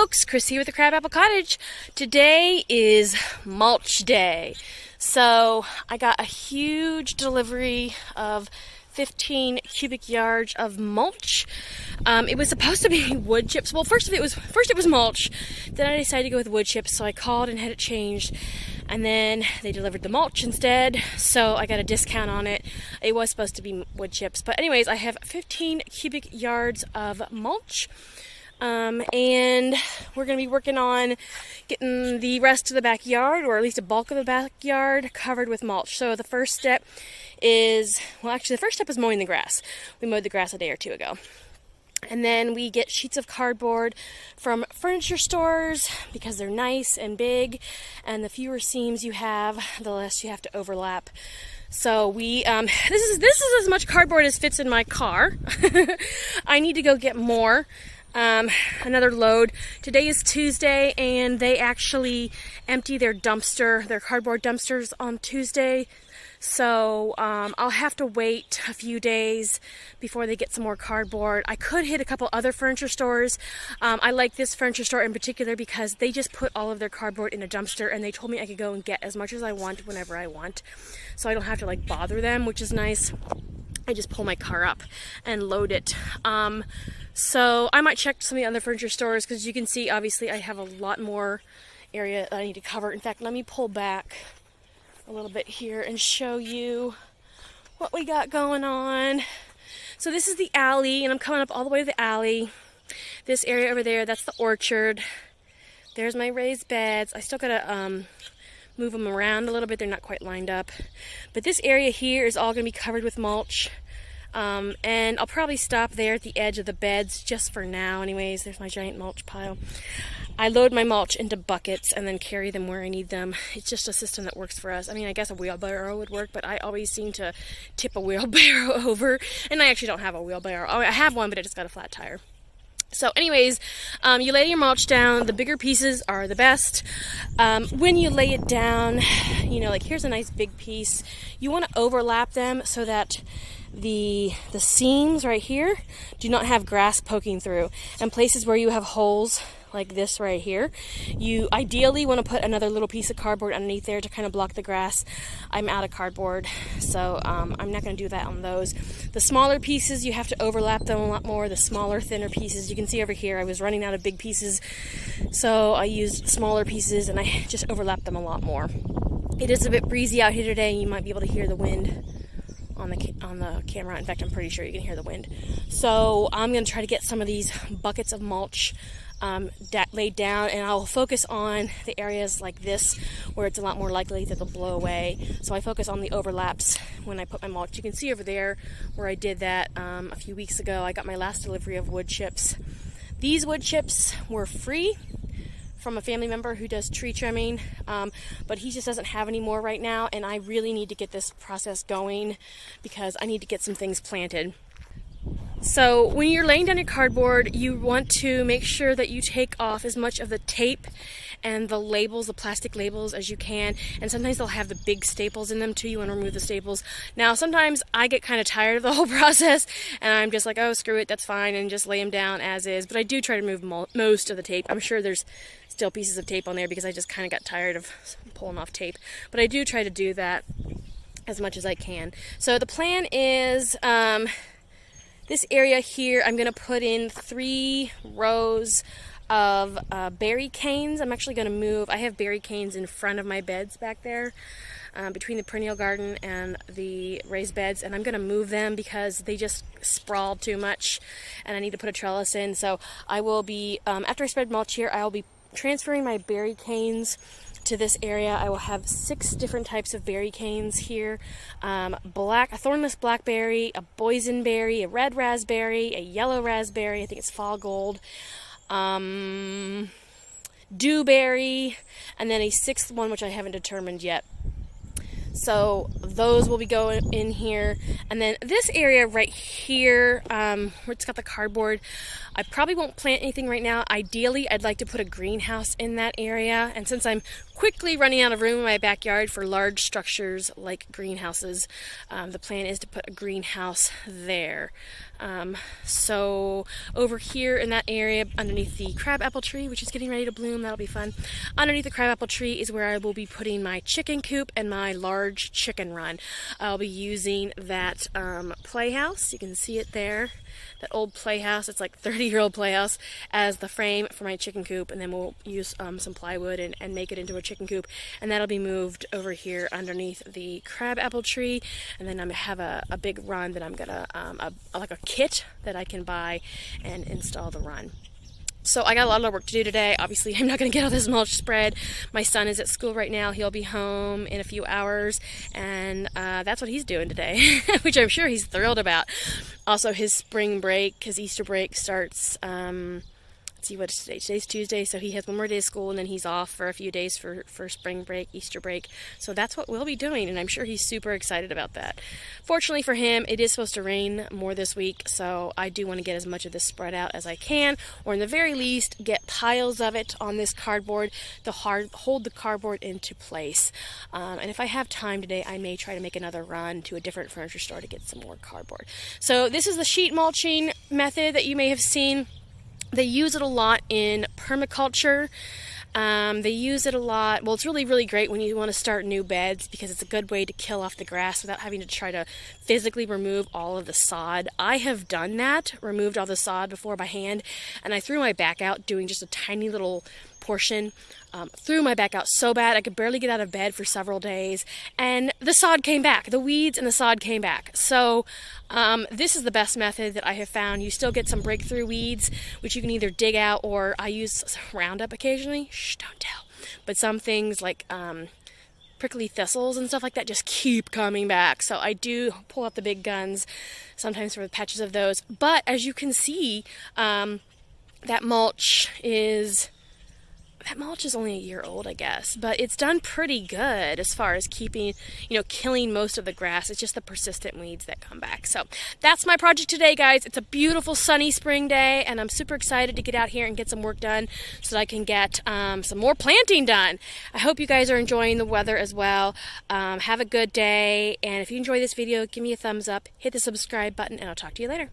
folks, Chris here with the Crabapple Cottage. Today is mulch day. So I got a huge delivery of 15 cubic yards of mulch. It was supposed to be wood chips. Well, first it was mulch. Then I decided to go with wood chips, so I called and had it changed. And then they delivered the mulch instead, so I got a discount on it. It was supposed to be wood chips. But anyways, I have 15 cubic yards of mulch. And we're going to be working on getting the rest of the backyard, or at least a bulk of the backyard, covered with mulch. So the first step is, the first step is mowing the grass. We mowed the grass a day or two ago. And then we get sheets of cardboard from furniture stores because they're nice and big, and the fewer seams you have, the less you have to overlap. So we, this is as much cardboard as fits in my car. I need to go get more. Another load. Today is Tuesday, and they actually empty their cardboard dumpsters on Tuesday. So I'll have to wait a few days before they get some more cardboard. I could hit a couple other furniture stores. I like this furniture store in particular because they just put all of their cardboard in a dumpster, and they told me I could go and get as much as I want whenever I want. So I don't have to bother them, which is nice. I just pull my car up and load it. So I might check some of the other furniture stores because you can see, obviously, I have a lot more area that I need to cover. In fact, let me pull back a little bit here and show you what we got going on. So this is the alley, and I'm coming up all the way to the alley. This area over there, that's the orchard. There's my raised beds. I still gotta move them around a little bit. They're not quite lined up. But this area here is all gonna be covered with mulch. And I'll probably stop there at the edge of the beds just for now. Anyways, there's my giant mulch pile. I load my mulch into buckets and then carry them where I need them. It's just a system that works for us. I mean, I guess a wheelbarrow would work, but I always seem to tip a wheelbarrow over. And I actually don't have a wheelbarrow. I have one, but it just got a flat tire. So anyways, you lay your mulch down. The bigger pieces are the best. When you lay it down, here's a nice big piece. You want to overlap them so that the seams right here do not have grass poking through. And places where you have holes like this right here, you ideally want to put another little piece of cardboard underneath there to kind of block the grass. I'm out of cardboard, so I'm not going to do that on those. The smaller pieces, you have to overlap them a lot more. The smaller, thinner pieces, you can see over here, I was running out of big pieces, so I used smaller pieces and I just overlapped them a lot more. It is a bit breezy out here today, and you might be able to hear the wind on the camera. In fact, I'm pretty sure you can hear the wind. So I'm going to try to get some of these buckets of mulch laid down, and I'll focus on the areas like this where it's a lot more likely that they'll blow away. So I focus on the overlaps when I put my mulch. You can see over there where I did that a few weeks ago. I got my last delivery of wood chips. These wood chips were free from a family member who does tree trimming, but he just doesn't have any more right now, and I really need to get this process going because I need to get some things planted. So when you're laying down your cardboard, you want to make sure that you take off as much of the tape and the labels, the plastic labels, as you can. And sometimes they'll have the big staples in them too. You want to remove the staples. Now, sometimes I get kind of tired of the whole process, and I'm just like, oh, screw it, that's fine, and just lay them down as is. But I do try to remove most of the tape. I'm sure there's still pieces of tape on there because I just kind of got tired of pulling off tape. But I do try to do that as much as I can. So the plan is, this area here, I'm going to put in 3 rows of berry canes. I'm actually going to move. I have berry canes in front of my beds back there, between the perennial garden and the raised beds, and I'm going to move them because they just sprawl too much, and I need to put a trellis in. So I will be, after I spread mulch here, I will be transferring my berry canes to this area. I will have 6 different types of berry canes here. A thornless blackberry, a boysenberry, a red raspberry, a yellow raspberry, I think it's fall gold, dewberry, and then a 6th one which I haven't determined yet. So those will be going in here. And then this area right here, where it's got the cardboard, I probably won't plant anything right now. Ideally, I'd like to put a greenhouse in that area. And since I'm quickly running out of room in my backyard for large structures like greenhouses, the plan is to put a greenhouse there. So over here in that area underneath the crabapple tree, which is getting ready to bloom, that'll be fun. Underneath the crabapple tree is where I will be putting my chicken coop and my large chicken run. I'll be using that playhouse. You can see it there. That old playhouse, it's like 30-year-old playhouse, as the frame for my chicken coop, and then we'll use some plywood and make it into a chicken coop, and that'll be moved over here underneath the crabapple tree. And then I'm gonna have a big run that I'm gonna like a kit that I can buy and install the run. So I got a lot of work to do today. Obviously, I'm not going to get all this mulch spread. My son is at school right now. He'll be home in a few hours, and that's what he's doing today, which I'm sure he's thrilled about. Also, his spring break, his Easter break starts, let's see what is today. Today's Tuesday, so he has one more day of school, and then he's off for a few days for spring break, Easter break. So that's what we'll be doing, and I'm sure he's super excited about that. Fortunately for him, it is supposed to rain more this week, so I do want to get as much of this spread out as I can, or in the very least, get piles of it on this cardboard to hold the cardboard into place. And if I have time today, I may try to make another run to a different furniture store to get some more cardboard. So this is the sheet mulching method that you may have seen. They use it a lot in permaculture. They use it a lot. Well, it's really, really great when you want to start new beds because it's a good way to kill off the grass without having to try to physically remove all of the sod. I have done that, removed all the sod before by hand, and I threw my back out doing just a tiny little portion. Threw my back out so bad I could barely get out of bed for several days, and the sod came back. The weeds and the sod came back. So this is the best method that I have found. You still get some breakthrough weeds, which you can either dig out, or I use Roundup occasionally. Shh, don't tell. But some things like prickly thistles and stuff like that just keep coming back. So I do pull out the big guns sometimes for patches of those. But as you can see, that mulch is only a year old, I guess, but it's done pretty good as far as keeping, killing most of the grass. It's just the persistent weeds that come back. So that's my project today, guys. It's a beautiful sunny spring day, and I'm super excited to get out here and get some work done so that I can get some more planting done. I hope you guys are enjoying the weather as well. Have a good day, and if you enjoy this video, give me a thumbs up, hit the subscribe button, and I'll talk to you later.